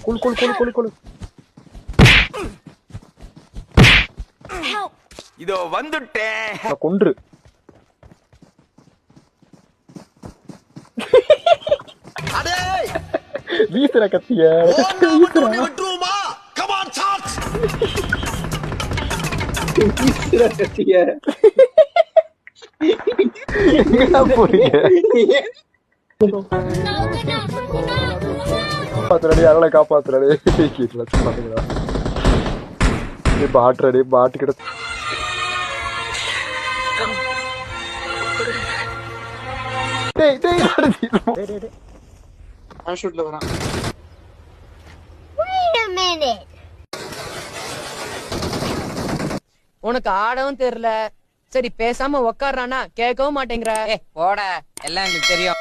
குளு குளு குளு குளு குளு. இதோ வந்துட்டேன். கொன்று. வீசுற கத்திய காப்பாத்துறடி, அவளை காப்பாத்துறடி. பாட்டுறடி, பாட்டு கிட்ட உனக்கு ஆடவும் தெரியல. சரி பேசாம உக்காடுறானா கேட்கவும் மாட்டேங்கிற. போட எல்லாம் எங்களுக்கு தெரியும்.